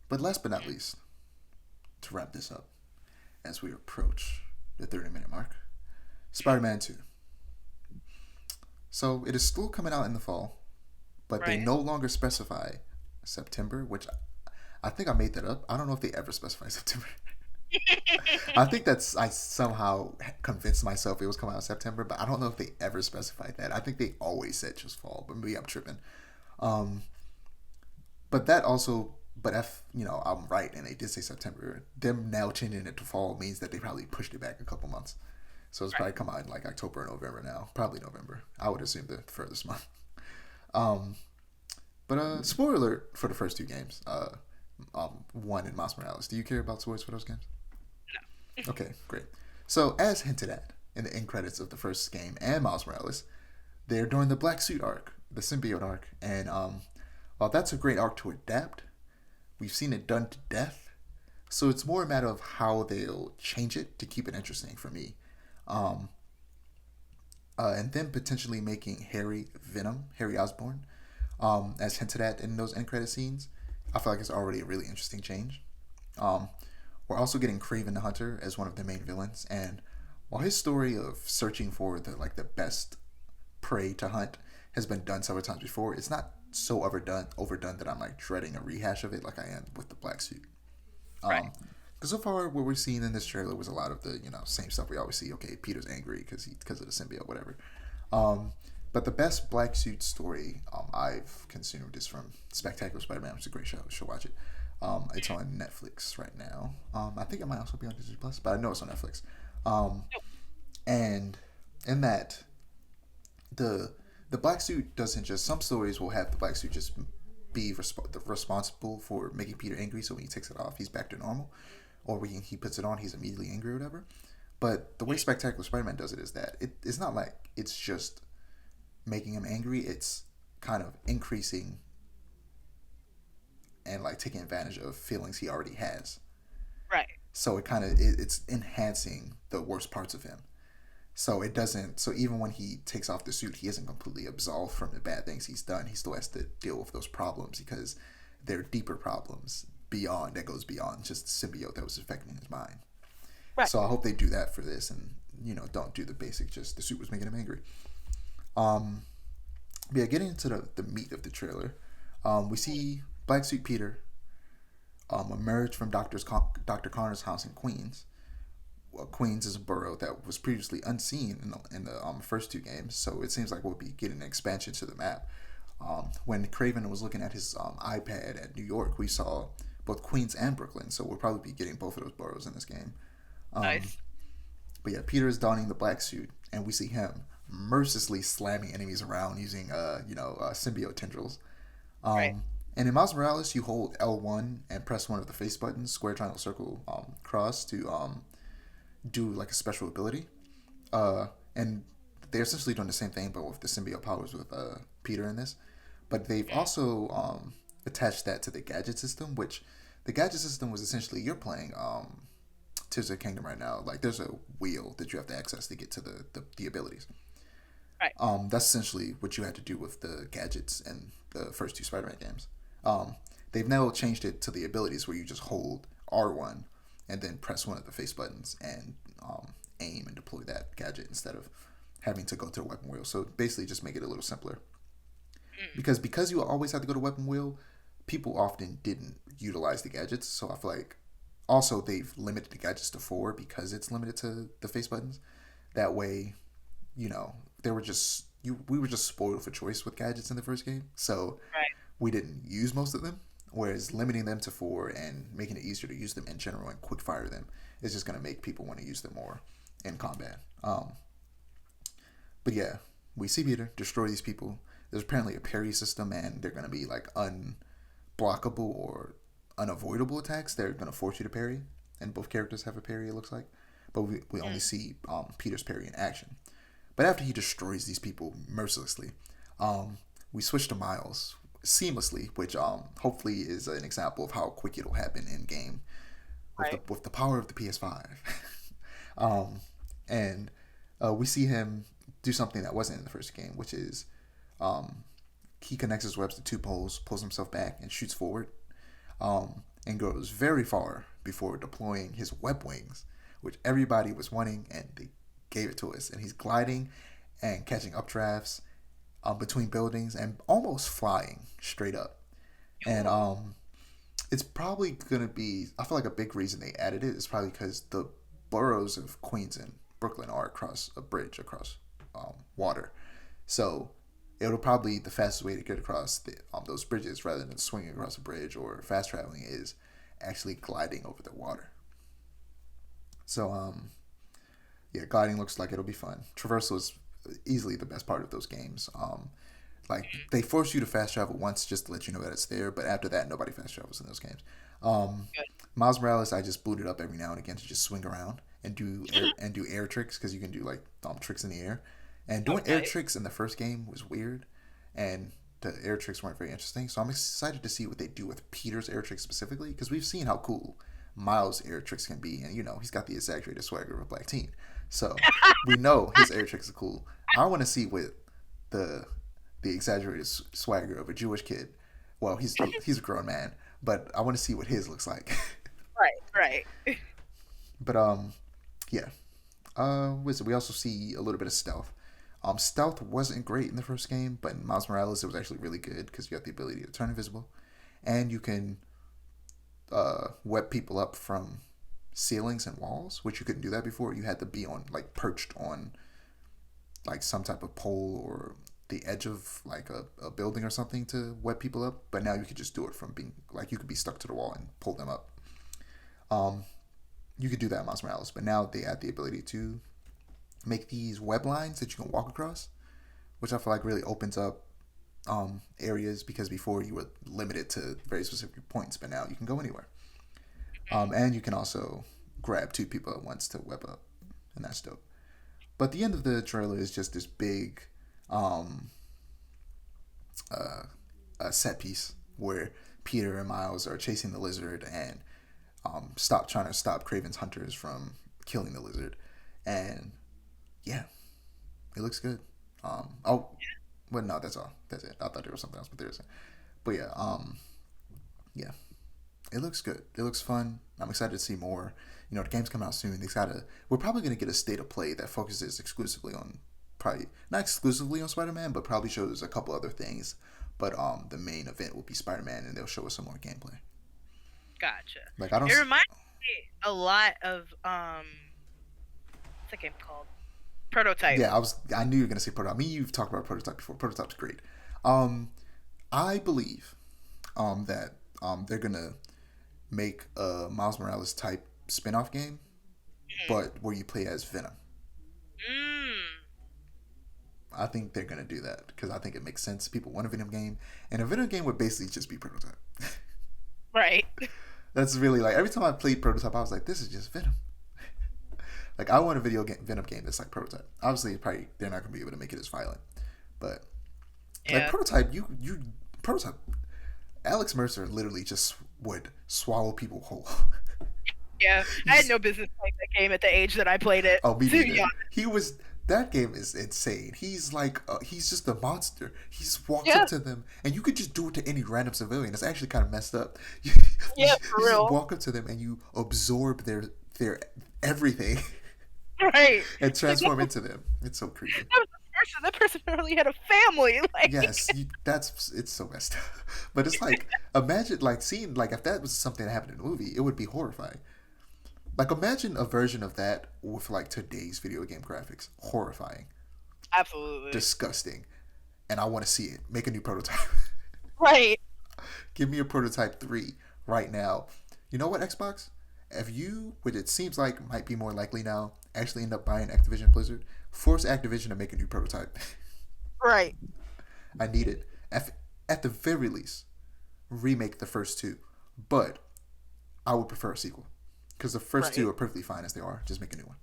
But last but not least, to wrap this up, as we approach the 30-minute mark, Spider-Man 2. So it is still coming out in the fall, but they Right. no longer specify September, which I think I made that up. I don't know if they ever specify September. I think that's I somehow convinced myself it was coming out in September, but I don't know if they ever specified that. I think they always said just fall, but maybe I'm tripping. Um, but that also, but if I'm right and they did say September, them now changing it to fall means that they probably pushed it back a couple months. So it's Right. probably come out in like October or November now. Probably November. I would assume the furthest month. Um, but spoiler alert for the first two games. One in Miles Morales. Do you care about spoilers for those games? Okay, great. So as hinted at in the end credits of the first game and Miles Morales, they're during the Black Suit arc, the symbiote arc, and while that's a great arc to adapt, we've seen it done to death. So it's more a matter of how they'll change it to keep it interesting for me. Um, and then potentially making Harry Venom, Harry Osborn, as hinted at in those end credit scenes. I feel like it's already a really interesting change. Um, we're also getting Craven the Hunter as one of the main villains, and while his story of searching for the best prey to hunt has been done several times before, it's not so overdone that I'm like dreading a rehash of it like I am with the black suit. Right. Um, because so far what we're seeing in this trailer was a lot of the same stuff we always see. Okay, Peter's angry because of the symbiote, whatever. Um, but the best black suit story I've consumed is from Spectacular Spider-Man, which is a great show. You should watch it. It's on Netflix right now. I think it might also be on Disney Plus, but I know it's on Netflix. Um, and in that, the the black suit doesn't just some stories will have the black suit just be responsible for making Peter angry, so when he takes it off, he's back to normal, or when he puts it on, he's immediately angry or whatever. But the way Spectacular Spider-Man does it is that it's not like it's just making him angry. It's kind of increasing and like taking advantage of feelings he already has. Right. So it's enhancing the worst parts of him. So it doesn't. So even when he takes off the suit, he isn't completely absolved from the bad things he's done. He still has to deal with those problems because they're deeper problems beyond that goes beyond just the symbiote that was affecting his mind. Right. So I hope they do that for this and don't do the basic just the suit was making him angry. Um, but yeah, getting into the meat of the trailer, we see Black Suit Peter emerge from Dr. Connor's house in Queens. Well, Queens is a borough that was previously unseen in the first two games, so it seems like we'll be getting an expansion to the map. When Craven was looking at his iPad at New York, we saw both Queens and Brooklyn, so we'll probably be getting both of those boroughs in this game. Um, Nice. but yeah, Peter is donning the black suit, and we see him mercilessly slamming enemies around using symbiote tendrils. Right. Um, and in Miles Morales, you hold L1 and press one of the face buttons, square, triangle, circle, cross to do like a special ability. And they're essentially doing the same thing, but with the symbiote powers with Peter in this. But they've also attached that to the gadget system, which the gadget system was essentially you're playing Tears of the Kingdom right now. Like there's a wheel that you have to access to get to the abilities. Right. That's essentially what you had to do with the gadgets in the first two Spider-Man games. Um, they've now changed it to the abilities where you just hold R1 and then press one of the face buttons and aim and deploy that gadget instead of having to go to the weapon wheel. So basically, just make it a little simpler. Mm. Because you always have to go to weapon wheel, people often didn't utilize the gadgets. So I feel like also they've limited the gadgets to four because it's limited to the face buttons. That way, they were just we were just spoiled for choice with gadgets in the first game, so Right. we didn't use most of them. Whereas limiting them to four and making it easier to use them in general and quick fire them is just going to make people want to use them more in combat. But yeah, we see Peter destroy these people. There's apparently a parry system, and they're going to be like unblockable or unavoidable attacks. They're going to force you to parry, and both characters have a parry. It looks like, but we only Mm. see Peter's parry in action. But after he destroys these people mercilessly, we switch to Miles seamlessly, which hopefully is an example of how quick it'll happen in game Right. with the power of the PS5. um, and we see him do something that wasn't in the first game, which is he connects his webs to two poles, pulls himself back, and shoots forward. and goes very far before deploying his web wings, which everybody was wanting, and they gave it to us. And he's gliding and catching updrafts between buildings and almost flying straight up. And it's probably gonna be. I feel like a big reason they added it is probably because the boroughs of Queens and Brooklyn are across a bridge across water, so it'll probably the fastest way to get across those bridges rather than swinging across a bridge or fast traveling is actually gliding over the water. So yeah, gliding looks like it'll be fun. Traversal is easily the best part of those games. Like they force you to fast travel once just to let you know that it's there, but after that, nobody fast travels in those games. Um, Miles Morales, I just boot it up every now and again to just swing around and do air tricks because you can do like tricks in the air. And doing air tricks in the first game was weird, and the air tricks weren't very interesting. So I'm excited to see what they do with Peter's air tricks specifically because we've seen how cool Miles' air tricks can be, and he's got the exaggerated swagger of a black teen. So we know his air tricks are cool. I want to see what the the exaggerated swagger of a Jewish kid. Well, he's a grown man, but I want to see what his looks like. Right. But yeah. We also see a little bit of stealth. Stealth wasn't great in the first game, but in Miles Morales it was actually really good because you got the ability to turn invisible, and you can web people up from ceilings and walls, which you couldn't do that before. You had to be on like perched on like some type of pole or the edge of like a building or something to web people up. But now you could just do it from being like you could be stuck to the wall and pull them up. You could do that in Miles Morales, but now they add the ability to make these web lines that you can walk across, which I feel like really opens up areas because before you were limited to very specific points, but now you can go anywhere. And you can also grab two people at once to web up, and that's dope. But the end of the trailer is just this big set piece where Peter and Miles are chasing the lizard and trying to stop Craven's hunters from killing the lizard. And yeah, it looks good. Well, no, that's all. That's it. I thought there was something else, but there isn't. But yeah, yeah, it looks good. It looks fun. I'm excited to see more. The game's coming out soon. We're probably gonna get a state of play that focuses exclusively on, probably not exclusively on Spider-Man, but probably shows a couple other things. But the main event will be Spider-Man, and they'll show us some more gameplay. Gotcha. Like I don't. It reminds me a lot of what's that game called? Prototype. Yeah, I knew you were gonna say Prototype. You've talked about Prototype before. Prototype's great. I believe that they're gonna make a Miles Morales type spin-off game, but where you play as Venom. I think they're gonna do that because I think it makes sense. People want a Venom game, and a Venom game would basically just be Prototype. Right. That's really like every time I played Prototype, I was like, this is just Venom. Like I want a Venom game that's like Prototype. Obviously, probably they're not gonna be able to make it as violent, but like Prototype, you Prototype. Alex Mercer literally just would swallow people whole. Yeah, I had no business playing that game at the age that I played it. Oh, me neither. That game is insane. He's like, he's just a monster. He just walks up to them, and you could just do it to any random civilian. It's actually kind of messed up. Yeah, for you real. Just walk up to them, and you absorb their everything, right, and transform into them. It's so creepy. That person probably had a family. Like, yes, it's so messed up. But it's like, imagine like seeing like if that was something that happened in a movie, it would be horrifying. Like imagine a version of that with like today's video game graphics. Horrifying. Absolutely. Disgusting. And I want to see it. Make a new prototype. Right. Give me a Prototype 3 right now. You know what, Xbox? If you, which it seems like might be more likely now, actually end up buying Activision Blizzard, force Activision to make a new prototype. Right. I need it. At the very least, remake the first two. But I would prefer a sequel. Because the first two are perfectly fine as they are. Just make a new one.